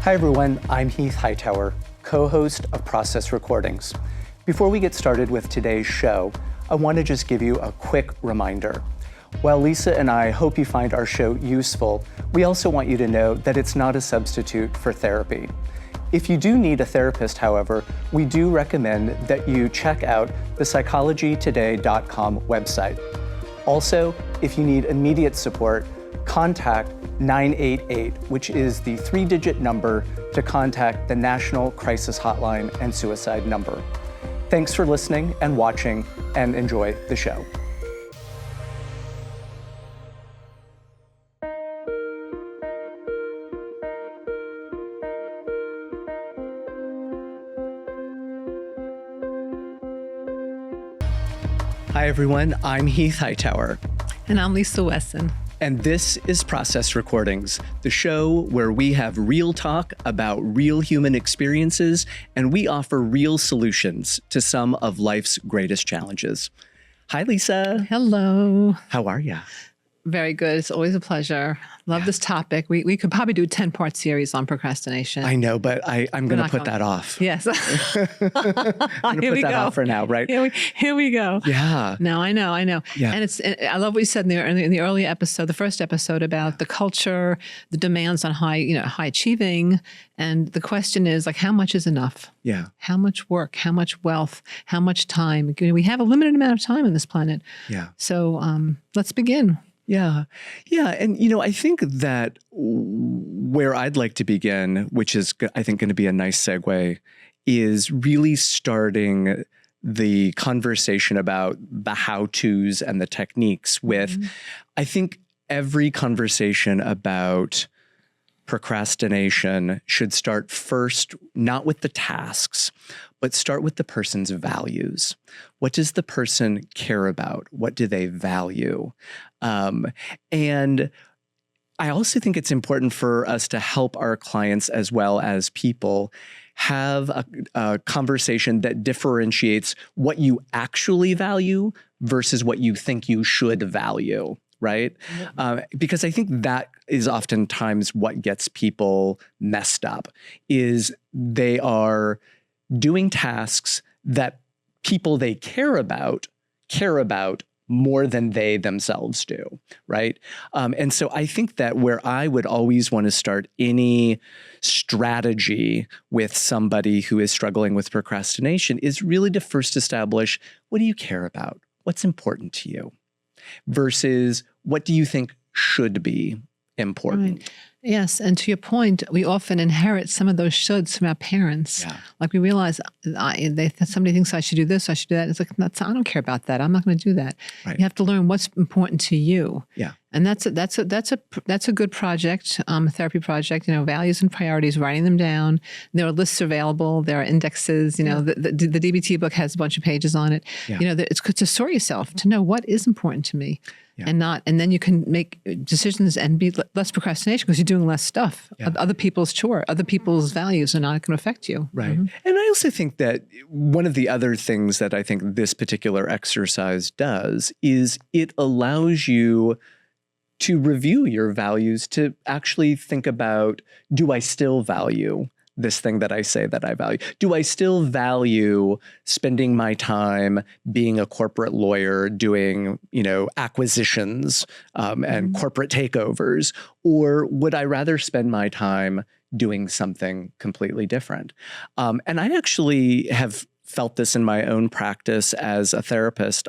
Hi everyone, I'm Heath Hightower, co-host of Process Recordings. Before we get started with today's show, I want to just give you a quick reminder. While Lisa and I hope you find our show useful, we also want you to know that it's not a substitute for therapy. If you do need a therapist, however, we do recommend that you check out the psychologytoday.com website. Also, if you need immediate support, contact 988, which is the 3-digit number to contact the National Crisis Hotline and Suicide number. Thanks for listening and watching, and enjoy the show. Hi everyone, I'm Heath Hightower. And I'm Lisa Wessan. And this is Process Recordings, the show where we have real talk about real human experiences, and we offer real solutions to some of life's greatest challenges. Hi, Lisa. Hello. How are you? Very good. It's always a pleasure. Love this topic. We could probably do a 10-part series on procrastination. I know, but I'm going to put that off. Yes. I'm going to put that off for now, right? Here we go. Yeah. No, I know. Yeah. And I love what you said in the early episode, the first episode about the culture, the demands on high achieving. And the question is like, how much is enough? Yeah. How much work, how much wealth, how much time? We have a limited amount of time on this planet. Yeah. So let's begin. Yeah. Yeah. And, I think that where I'd like to begin, which is, I think, going to be a nice segue, is really starting the conversation about the how-tos and the techniques with, I think, every conversation about procrastination should start first, not with the tasks, but start with the person's values. What does the person care about? What do they value? And I also think it's important for us to help our clients as well as people have a conversation that differentiates what you actually value versus what you think you should value. Right? Because I think that is oftentimes what gets people messed up, is they are doing tasks that people they care about more than they themselves do, right? And so I think that where I would always want to start any strategy with somebody who is struggling with procrastination is really to first establish, what do you care about? What's important to you? Versus what do you think should be important? Right. Yes. And to your point, we often inherit some of those shoulds from our parents. Yeah. Like we realize somebody thinks I should do this, I should do that. It's like, I don't care about that. I'm not going to do that. Right. You have to learn what's important to you. Yeah. And that's a good project, a therapy project, values and priorities, writing them down. There are lists available. There are indexes, the DBT book has a bunch of pages on it. Yeah. It's good to sort yourself, to know what is important to me. Yeah. And then you can make decisions and be less procrastination because you're doing less stuff. Yeah. Other people's other people's values are not going to affect you. Right. Mm-hmm. And I also think that one of the other things that I think this particular exercise does is it allows you to review your values, to actually think about, do I still value this thing that I say that I value? Do I still value spending my time being a corporate lawyer, doing, acquisitions and corporate takeovers? Or would I rather spend my time doing something completely different? And I actually have felt this in my own practice as a therapist.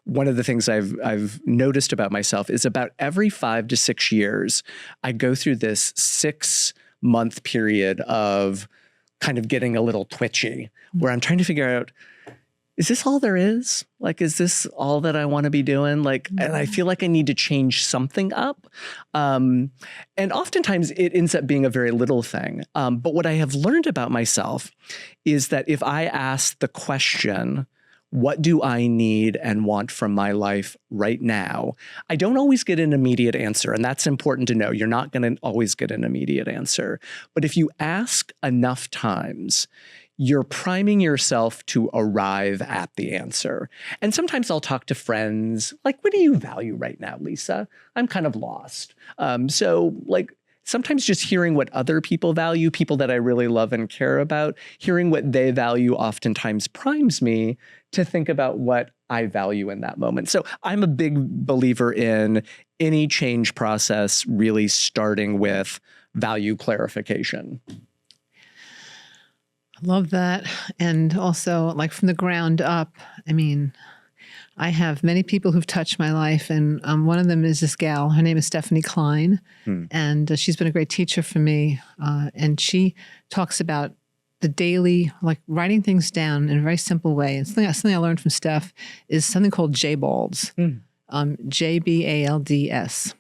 One of the things I've noticed about myself is about every 5 to 6 years, I go through this 6-month period of kind of getting a little twitchy, where I'm trying to figure out, is this all there is? Like, is this all that I want to be doing? Like, and I feel like I need to change something up. And oftentimes it ends up being a very little thing. But what I have learned about myself is that if I ask the question, what do I need and want from my life right now? I don't always get an immediate answer, and that's important to know. You're not going to always get an immediate answer. But if you ask enough times, you're priming yourself to arrive at the answer. And sometimes I'll talk to friends, like, what do you value right now, Lisa? I'm kind of lost. So like, sometimes just hearing what other people value, people that I really love and care about, hearing what they value oftentimes primes me to think about what I value in that moment. So I'm a big believer in any change process really starting with value clarification. Love that. And also, like, from the ground up, I mean, I have many people who've touched my life, and one of them is this gal. Her name is Stephanie Klein, and she's been a great teacher for me. And she talks about the daily, like, writing things down in a very simple way. And something I learned from Steph is something called JBALDS, JBALDS.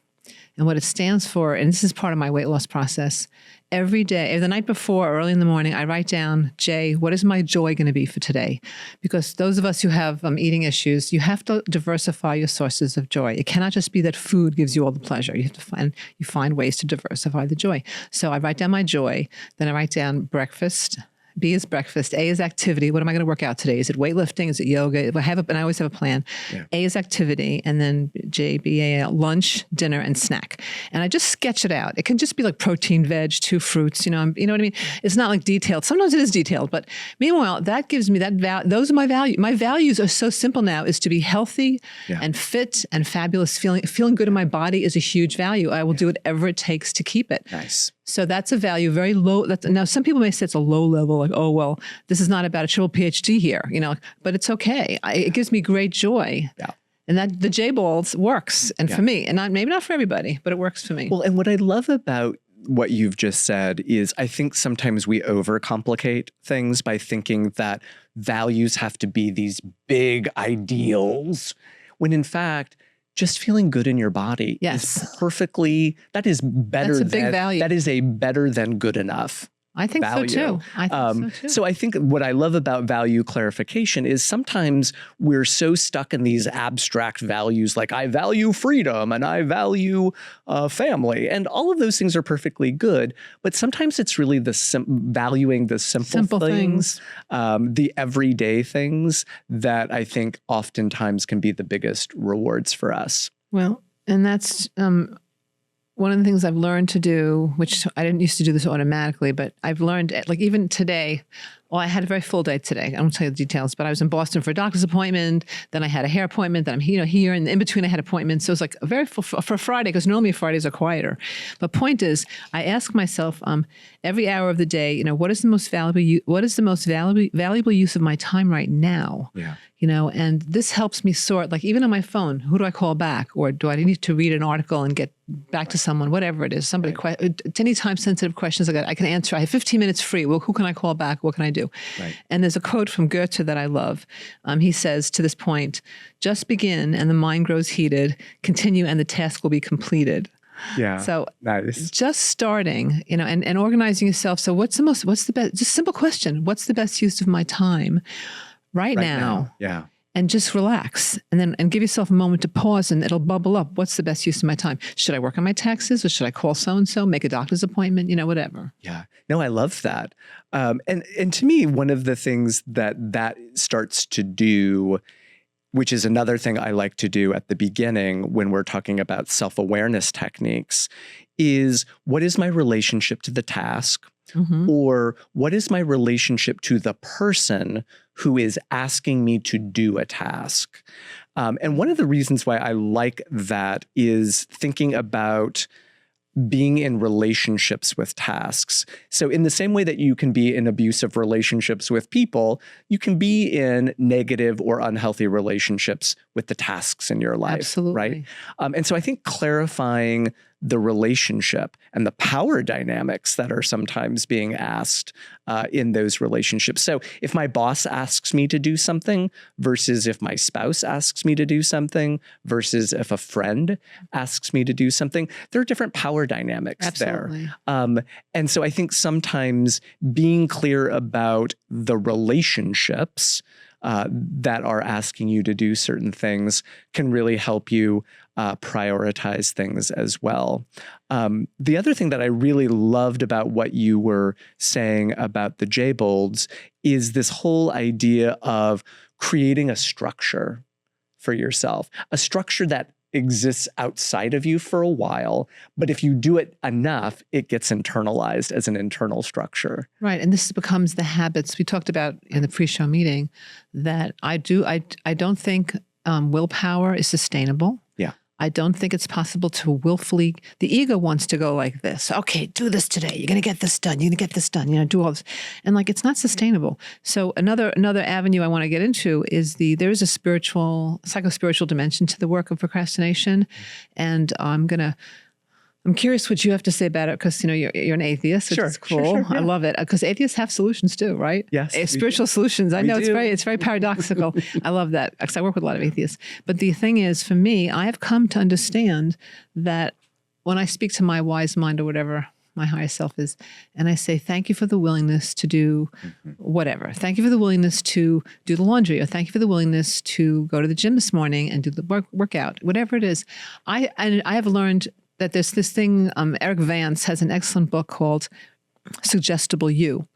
And what it stands for, and this is part of my weight loss process, every day, the night before, or early in the morning, I write down, J, what is my joy going to be for today? Because those of us who have eating issues, you have to diversify your sources of joy. It cannot just be that food gives you all the pleasure. You have to find ways to diversify the joy. So I write down my joy, then I write down breakfast. B is breakfast. A is activity. What am I going to work out today? Is it weightlifting? Is it yoga? And I always have a plan. Yeah. A is activity. And then J, B, A, L, lunch, dinner, and snack. And I just sketch it out. It can just be like protein, veg, 2 fruits. You know what I mean? It's not like detailed. Sometimes it is detailed. But meanwhile, that gives me that those are my values. My values are so simple now, is to be healthy and fit and fabulous. Feeling good in my body is a huge value. I will do whatever it takes to keep it. Nice. So that's a value, very low. Now, some people may say it's a low level, like, oh, well, this is not about a triple PhD here, but it's okay. It gives me great joy. Yeah. And that the JBALDS works. And for me, and maybe not for everybody, but it works for me. Well, and what I love about what you've just said is I think sometimes we overcomplicate things by thinking that values have to be these big ideals, when in fact, just feeling good in your body is perfectly, that is better. That's a big value. That is a better than good enough. I think value. So too. So I think what I love about value clarification is sometimes we're so stuck in these abstract values, like I value freedom and I value family, and all of those things are perfectly good. But sometimes it's really valuing the simple things, the everyday things that I think oftentimes can be the biggest rewards for us. Well, and that's one of the things I've learned to do, which I didn't used to do this automatically, but I've learned, like, even today, well, I had a very full day today. I won't tell you the details, but I was in Boston for a doctor's appointment. Then I had a hair appointment. Then I'm here, and in between I had appointments. So it was like a very full for Friday, because normally Fridays are quieter. But point is, I ask myself every hour of the day, what is the most valuable use of my time right now? Yeah. And this helps me sort, like, even on my phone, who do I call back? Or do I need to read an article and get back to someone, whatever it is, somebody, any time sensitive questions I can answer. I have 15 minutes free. Well, who can I call back? What can I do? Right. And there's a quote from Goethe that I love. He says to this point, just begin and the mind grows heated, continue and the task will be completed. Yeah. So nice. Just starting, and organizing yourself. So what's the best, just simple question. What's the best use of my time right now? Yeah. And just relax, and give yourself a moment to pause, and it'll bubble up. What's the best use of my time? Should I work on my taxes, or should I call so-and-so, make a doctor's appointment, whatever. Yeah. No, I love that. And to me, one of the things that starts to do, which is another thing I like to do at the beginning when we're talking about self-awareness techniques, is what is my relationship to the task? Mm-hmm. Or what is my relationship to the person who is asking me to do a task? And one of the reasons why I like that is thinking about being in relationships with tasks. So in the same way that you can be in abusive relationships with people, you can be in negative or unhealthy relationships with the tasks in your life. Absolutely. Right? And so I think clarifying the relationship and the power dynamics that are sometimes being asked in those relationships. So if my boss asks me to do something versus if my spouse asks me to do something versus if a friend asks me to do something, there are different power dynamics Absolutely. There. And so I think sometimes being clear about the relationships that are asking you to do certain things can really help you prioritize things as well. The other thing that I really loved about what you were saying about the JBALDS is this whole idea of creating a structure for yourself, a structure that exists outside of you for a while, but if you do it enough, it gets internalized as an internal structure. Right. And this becomes the habits we talked about in the pre-show meeting that I don't think willpower is sustainable. Yeah. I don't think it's possible to willfully, the ego wants to go like this. Okay, do this today. You're going to get this done. You're going to get this done. Do all this. And it's not sustainable. So another avenue I want to get into is there is a psycho-spiritual dimension to the work of procrastination. And I'm curious what you have to say about it because, you're an atheist, which is cool. Sure, yeah. I love it because atheists have solutions too, right? Yes. Spiritual solutions. I know it's very paradoxical. I love that because I work with a lot of atheists. But the thing is, for me, I have come to understand that when I speak to my wise mind or whatever my higher self is, and I say, thank you for the willingness to do whatever. Thank you for the willingness to do the laundry, or thank you for the willingness to go to the gym this morning and do the workout, whatever it is. I have learned that there's this thing, Eric Vance has an excellent book called Suggestible You,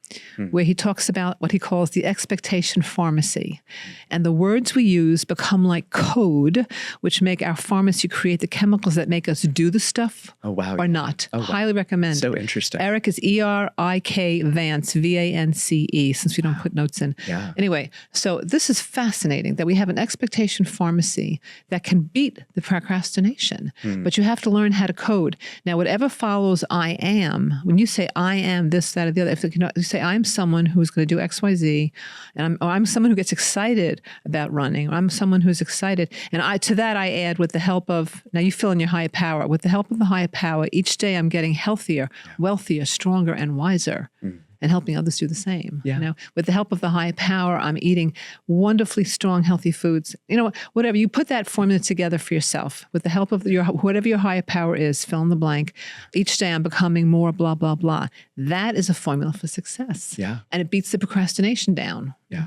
where he talks about what he calls the expectation pharmacy. And the words we use become like code, which make our pharmacy create the chemicals that make us do the stuff or not. Oh, wow. Highly recommend. So interesting. Eric is E-R-I-K Vance, V-A-N-C-E, since we don't put notes in. Yeah. Anyway, so this is fascinating that we have an expectation pharmacy that can beat the procrastination, but you have to learn how to code. Now, whatever follows I am, when you say I am this, that, or the other, if you say I'm someone who's going to do X, Y, Z, and I'm someone who gets excited about running, or I'm someone who's excited. And to that I add, with the help of, now you fill in your higher power, with the help of the higher power, each day I'm getting healthier, wealthier, stronger, and wiser. And helping others do the same. Yeah. With the help of the higher power, I'm eating wonderfully strong, healthy foods. Whatever, you put that formula together for yourself. With the help of whatever your higher power is, fill in the blank. Each day I'm becoming more blah, blah, blah. That is a formula for success. Yeah. And it beats the procrastination down. Yeah.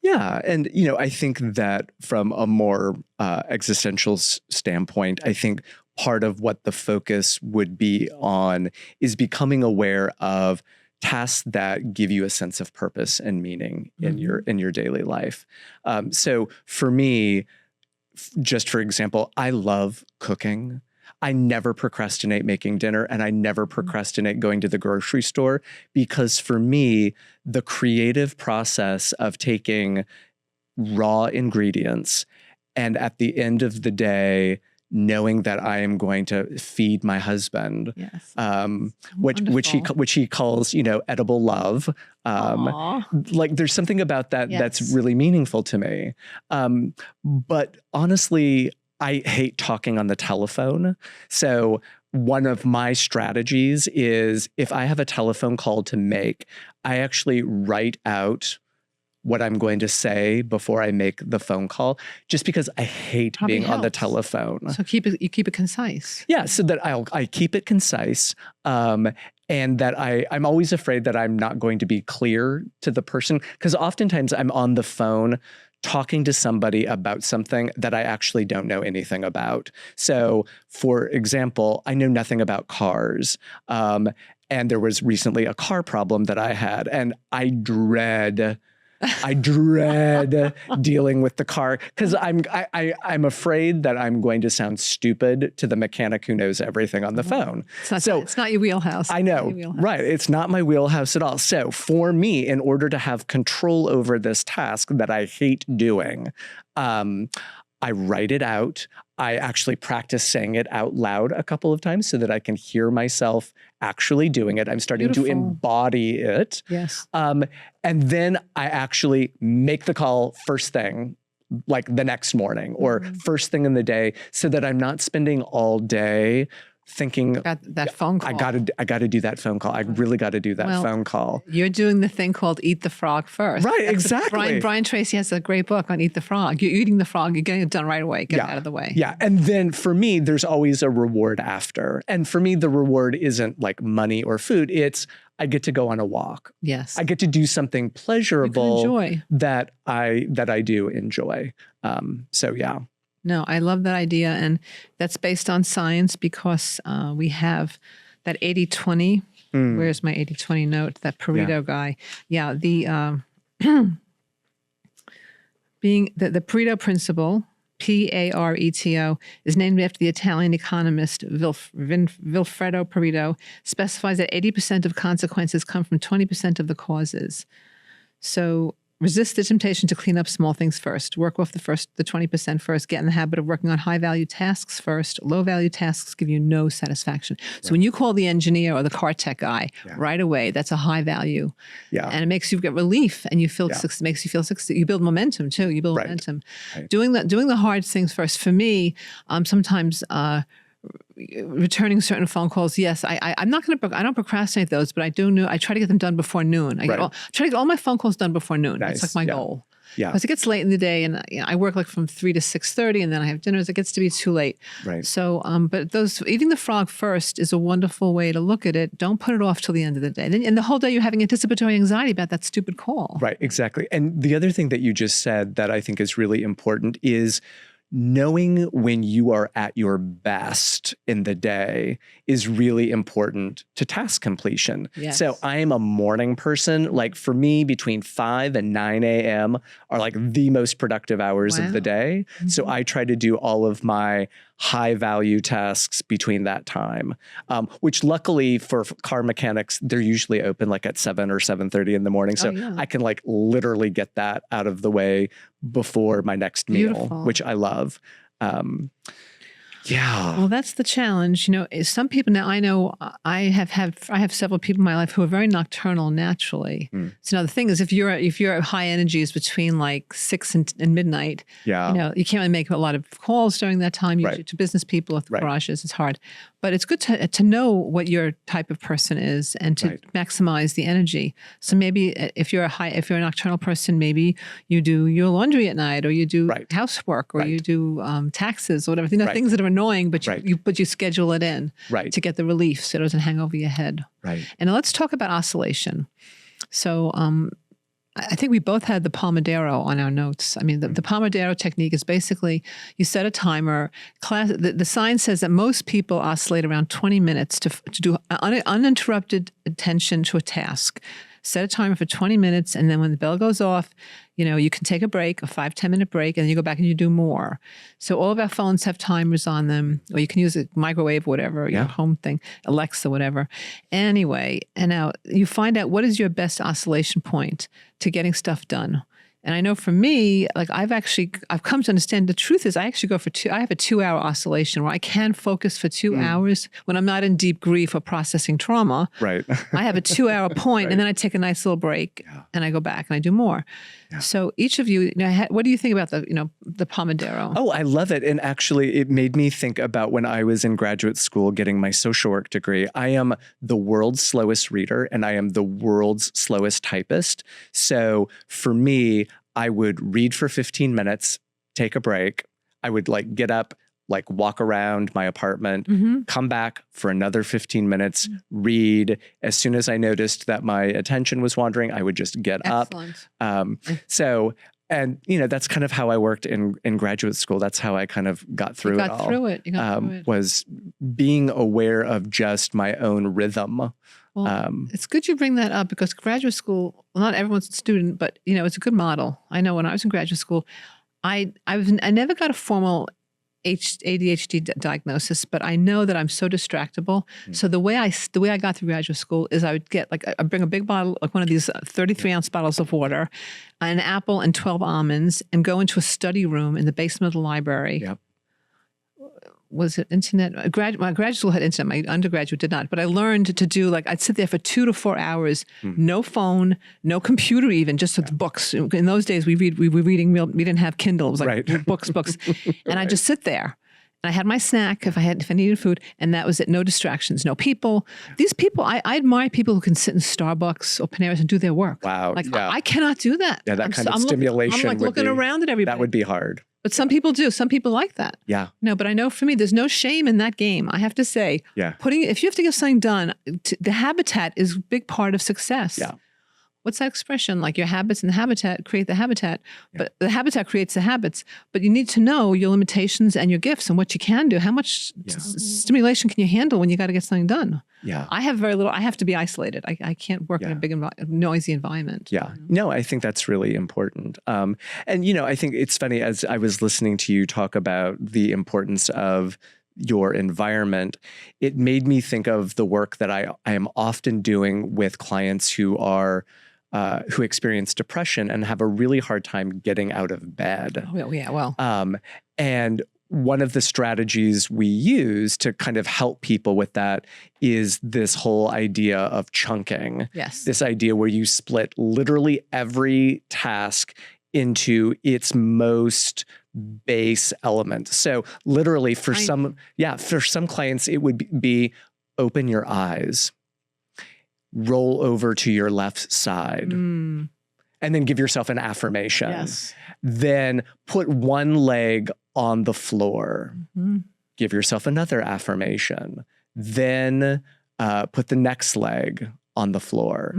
Yeah. And, I think that from a more existential standpoint, I think part of what the focus would be on is becoming aware of tasks that give you a sense of purpose and meaning in your daily life. So for me, just for example, I love cooking. I never procrastinate making dinner, and I never procrastinate going to the grocery store, because for me, the creative process of taking raw ingredients and at the end of the day, knowing that I am going to feed my husband, which he calls, edible love. There's something about that that's really meaningful to me. But honestly, I hate talking on the telephone. So one of my strategies is, if I have a telephone call to make, I actually write out what I'm going to say before I make the phone call, just because I hate being on the telephone. So you keep it concise. Yeah, so that I keep it concise, and that I'm always afraid that I'm not going to be clear to the person, because oftentimes I'm on the phone talking to somebody about something that I actually don't know anything about. So, for example, I know nothing about cars. And there was recently a car problem that I had, and I dread dealing with the car, because I'm afraid that I'm going to sound stupid to the mechanic who knows everything on the phone. It's not your wheelhouse. I know, right? It's not my wheelhouse at all. So for me, in order to have control over this task that I hate doing, I write it out. I actually practice saying it out loud a couple of times so that I can hear myself actually doing it. I'm starting to embody it. Yes. And then I actually make the call first thing, like the next morning or first thing in the day, so that I'm not spending all day thinking that phone call. I got to do that phone call. I really got to do that phone call. You're doing the thing called eat the frog first. Right, exactly. Brian Tracy has a great book on eat the frog. You're eating the frog. You're getting it done right away. Get it out of the way. Yeah. And then for me, there's always a reward after. And for me, the reward isn't like money or food. It's I get to go on a walk. Yes. I get to do something pleasurable that I do enjoy. So yeah. No, I love that idea. And that's based on science, because we have that 80-20. Where's my 80-20 note? That Pareto guy. Yeah, the being the Pareto principle Pareto, is named after the Italian economist Vilfredo Pareto, specifies that 80% of consequences come from 20% of the causes. So resist the temptation to clean up small things first. Work off the 20% first. Get in the habit of working on high-value tasks first. Low-value tasks give you no satisfaction. So when you call the engineer or the car tech guy right away, that's a high value. Yeah. And it makes you get relief, and you feel makes you feel success. You build momentum too. You build momentum. Right. Doing the hard things first. For me, sometimes returning certain phone calls. Yes, I'm not going to. I don't procrastinate those, but I try to get them done before noon. I try to get all my phone calls done before noon. Nice. That's like my goal. Yeah. Because it gets late in the day, and I work like from 3 to 6:30, and then I have dinners. It gets to be too late. Right. So, but eating the frog first is a wonderful way to look at it. Don't put it off till the end of the day. And the whole day you're having anticipatory anxiety about that stupid call. Right. Exactly. And the other thing that you just said that I think is really important is knowing when you are at your best in the day is really important to task completion. Yes. So I am a morning person. Like for me, between 5 and 9 a.m. are like the most productive hours of the day. Mm-hmm. So I try to do all of my high value tasks between that time, which luckily for car mechanics, they're usually open like at 7 or 7:30 in the morning. So I can like literally get that out of the way before my next meal, which I love. Yeah. Well, that's the challenge. Some people now, I know I have several people in my life who are very nocturnal naturally. So now the thing is, if your high energy is between like 6 and midnight, you can't really make a lot of calls during that time. Usually to business people or the garages, it's hard. But it's good to know what your type of person is and to maximize the energy. So maybe if you're a nocturnal person, maybe you do your laundry at night, or you do housework, or you do taxes, or whatever. Things that are annoying, but you schedule it in to get the relief, so it doesn't hang over your head. Right. And let's talk about oscillation. So I think we both had the Pomodoro on our notes. I mean, the Pomodoro technique is basically you set a timer. The science says that most people oscillate around 20 minutes to do uninterrupted attention to a task. Set a timer for 20 minutes, and then when the bell goes off, you can take a break, a 5-10 minute break, and then you go back and you do more. So all of our phones have timers on them, or you can use a microwave, whatever, your home thing, Alexa, whatever. Anyway, and now you find out what is your best oscillation point to getting stuff done. And I know for me, like I've come to understand the truth is I actually go I have a 2-hour oscillation where I can focus for 2 hours when I'm not in deep grief or processing trauma. Right. I have a 2-hour point and then I take a nice little break and I go back and I do more. Yeah. So each of you, what do you think about the Pomodoro? Oh, I love it. And actually it made me think about when I was in graduate school getting my social work degree. I am the world's slowest reader and I am the world's slowest typist. So for me, I would read for 15 minutes, take a break. I would get up, walk around my apartment, come back for another 15 minutes, read. As soon as I noticed that my attention was wandering, I would just get up. And that's kind of how I worked in graduate school. That's how I kind of got through it all. You got through it. Was being aware of just my own rhythm. Well, it's good you bring that up because graduate school, well, not everyone's a student, but it's a good model. I know when I was in graduate school, I never got a formal ADHD diagnosis, but I know that I'm so distractible. So the way I got through graduate school is I would get I bring a big bottle, like one of these 33-ounce bottles of water, an apple and 12 almonds, and go into a study room in the basement of the library. Yep. Was it internet? My graduate school had internet. My undergraduate did not. But I learned to do I'd sit there for 2 to 4 hours, no phone, no computer, even just with books. In those days, we were reading real. We didn't have Kindle. It was books, and I just sit there. And I had my snack if I needed food, and that was it. No distractions, no people. These people, I admire people who can sit in Starbucks or Paneras and do their work. Wow, I cannot do that. Yeah, that kind of stimulation. I'm looking around at everybody. That would be hard. But some people do. Some people like that. Yeah. No, but I know for me, there's no shame in that game. I have to say, if you have to get something done, the habitat is a big part of success. Yeah. what's that expression? Like your habits and the habitat create the habitat, but the habitat creates the habits. But you need to know your limitations and your gifts and what you can do. How much stimulation can you handle when you got to get something done? Yeah. I have very little. I have to be isolated. I can't work in a big, noisy environment. Yeah. No, I think that's really important. And, I think it's funny, as I was listening to you talk about the importance of your environment, it made me think of the work that I am often doing with clients who experience depression and have a really hard time getting out of bed. Oh, yeah, well. And one of the strategies we use to kind of help people with that is this whole idea of chunking. Yes. This idea where you split literally every task into its most base element. So literally for some clients, it would be open your eyes, roll over to your left side, and then give yourself an affirmation. Yes. Then put one leg on the floor, give yourself another affirmation, then put the next leg on the floor,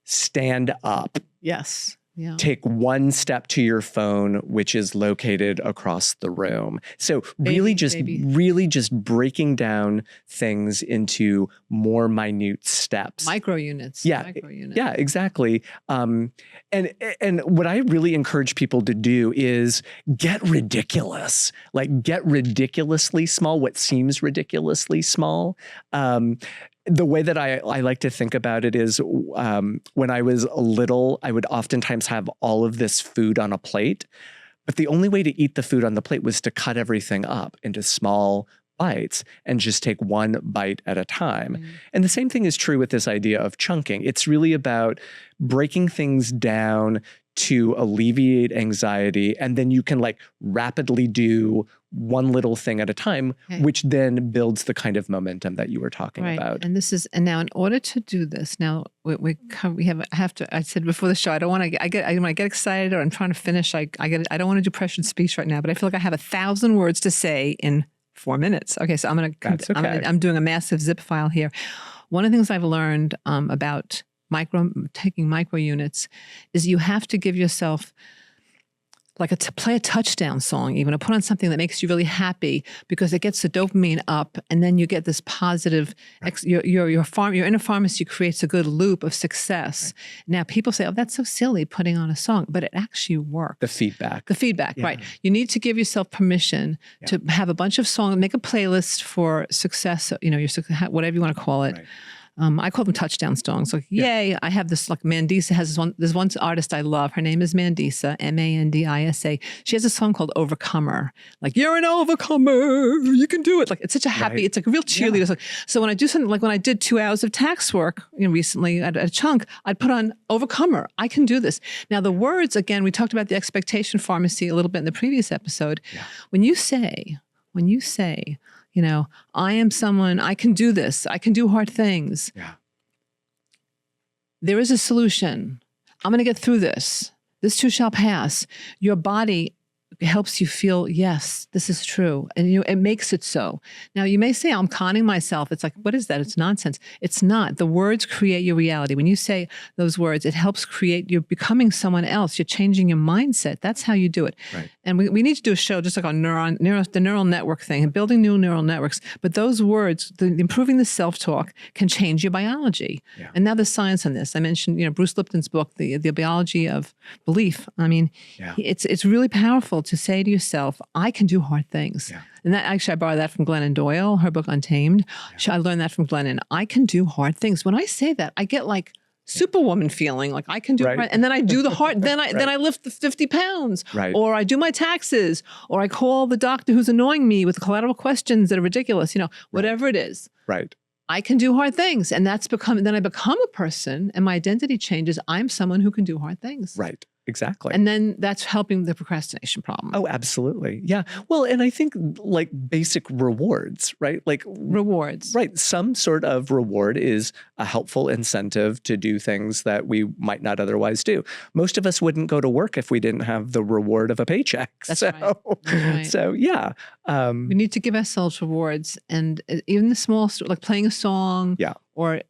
stand up. Yes. Yeah. Take one step to your phone, which is located across the room. So really just breaking down things into more minute steps. Micro units. Yeah. Yeah, exactly. And what I really encourage people to do is get ridiculous. Like get ridiculously small, what seems ridiculously small. The way that I like to think about it is when I was little, I would oftentimes have all of this food on a plate, but the only way to eat the food on the plate was to cut everything up into small bites and just take one bite at a time. And the same thing is true with this idea of chunking. It's really about breaking things down to alleviate anxiety, and then you can like rapidly do one little thing at a time, which then builds the kind of momentum that you were talking about. And now in order to do this, now I said before the show, I don't want to, when I get excited or I'm trying to finish, I don't want to do pressured speech right now, but I feel like I have 1,000 words to say in 4 minutes. Okay. So I'm doing a massive zip file here. One of the things I've learned about taking micro units is you have to give yourself to play a touchdown song, even, or put on something that makes you really happy because it gets the dopamine up, and then you get this positive. Your inner pharmacy creates a good loop of success. Now people say, "Oh, that's so silly putting on a song," but it actually works. The feedback, right? You need to give yourself permission to have a bunch of songs, make a playlist for success. Your whatever you want to call it. Right. I call them touchdown songs. Like, yay, I have this, like Mandisa has this one. There's one artist I love. Her name is Mandisa, Mandisa. She has a song called Overcomer. Like, you're an overcomer. You can do it. Like, it's such a happy, it's like a real cheerleader song. So when I do something, like when I did 2 hours of tax work recently at a chunk, I'd put on Overcomer. I can do this. Now, the words, again, we talked about the expectation pharmacy a little bit in the previous episode. Yeah. When you say, I am someone, I can do this. I can do hard things. Yeah. There is a solution. I'm going to get through this. This too shall pass. Your body helps you feel, yes, this is true. And it makes it so. Now, you may say, I'm conning myself. It's like, what is that? It's nonsense. It's not. The words create your reality. When you say those words, it helps create, you're becoming someone else. You're changing your mindset. That's how you do it. Right. And we need to do a show just like on the neural network thing and building new neural networks. But those words, improving the self-talk can change your biology. Yeah. And now there's science on this. I mentioned, Bruce Lipton's book, The Biology of Belief. I mean, it's really powerful to say to yourself, I can do hard things. Yeah. And that actually, I borrowed that from Glennon Doyle, her book Untamed. Yeah. I learned that from Glennon. I can do hard things. When I say that, I get like Superwoman feeling, like I can do hard, and then I do the hard, then I lift the 50 pounds, or I do my taxes, or I call the doctor who's annoying me with collateral questions that are ridiculous, whatever it is. Right. I can do hard things. And then I become a person and my identity changes. I'm someone who can do hard things. Right. Exactly. And then that's helping the procrastination problem. Oh, absolutely. Yeah. Well, and I think like basic rewards, right? Like rewards. Right. Some sort of reward is a helpful incentive to do things that we might not otherwise do. Most of us wouldn't go to work if we didn't have the reward of a paycheck. That's right. So yeah. We need to give ourselves rewards, and even the small, like playing a song. Yeah. or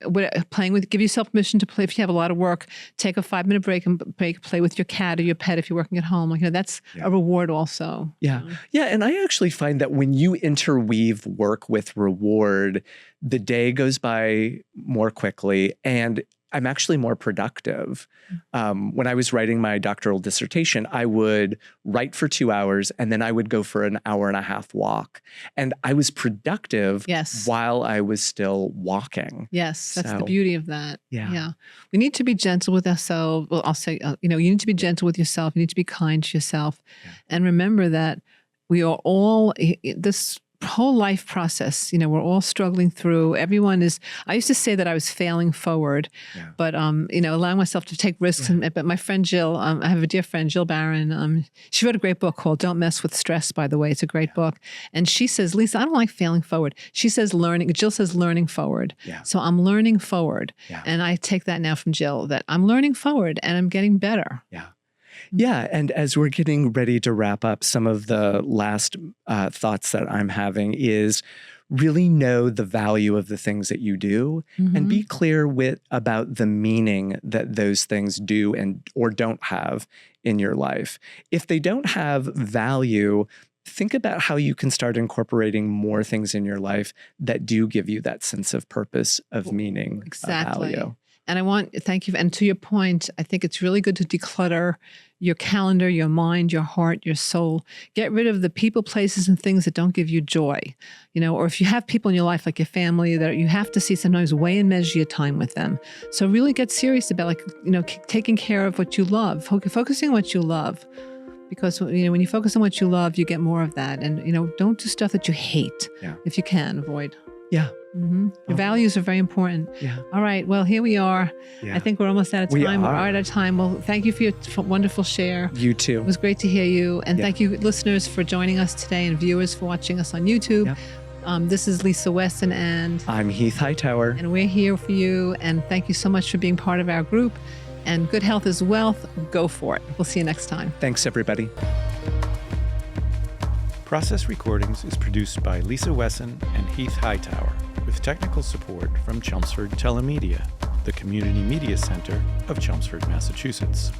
playing with, give yourself permission to play. If you have a lot of work, take a 5-minute break and play with your cat or your pet if you're working at home. Like, that's a reward also. Yeah. Yeah. And I actually find that when you interweave work with reward, the day goes by more quickly and I'm actually more productive. When I was writing my doctoral dissertation, I would write for 2 hours and then I would go for an 1.5-hour walk. And I was productive while I was still walking. Yes, that's the beauty of that. Yeah. We need to be gentle with ourselves. Well, I'll say, you need to be gentle with yourself. You need to be kind to yourself. And remember that we are all, this whole life process, we're all struggling through. Everyone is, I used to say that I was failing forward, but, allowing myself to take risks. But my friend Jill, I have a dear friend, Jill Barron, she wrote a great book called Don't Mess with Stress, by the way. It's a great book. And she says, Lisa, I don't like failing forward. She says Jill says learning forward. So I'm learning forward. And I take that now from Jill, that I'm learning forward and I'm getting better. Yeah. And as we're getting ready to wrap up, some of the last thoughts that I'm having is really know the value of the things that you do and be clear about the meaning that those things do or don't have in your life. If they don't have value, think about how you can start incorporating more things in your life that do give you that sense of purpose, of meaning, of value. And I want to thank you. And to your point, I think it's really good to declutter your calendar, your mind, your heart, your soul. Get rid of the people, places, and things that don't give you joy. Or if you have people in your life, like your family, that you have to see sometimes, weigh and measure your time with them. So really get serious about, taking care of what you love, focusing on what you love. Because, when you focus on what you love, you get more of that. And, don't do stuff that you hate if you can avoid. Yeah. Your values are very important. All right. Well, here we are. I think we're almost out of time. We're out of time. Well, thank you for your wonderful share. You too. It was great to hear you. And thank you, listeners, for joining us today, and viewers for watching us on YouTube. This is Lisa Wessan, and I'm Heath Hightower. And we're here for you. And thank you so much for being part of our group. And good health is wealth. Go for it. We'll see you next time. Thanks, everybody. Process Recordings is produced by Lisa Wessan and Heath Hightower, with technical support from Chelmsford TeleMedia, the community media center of Chelmsford, Massachusetts.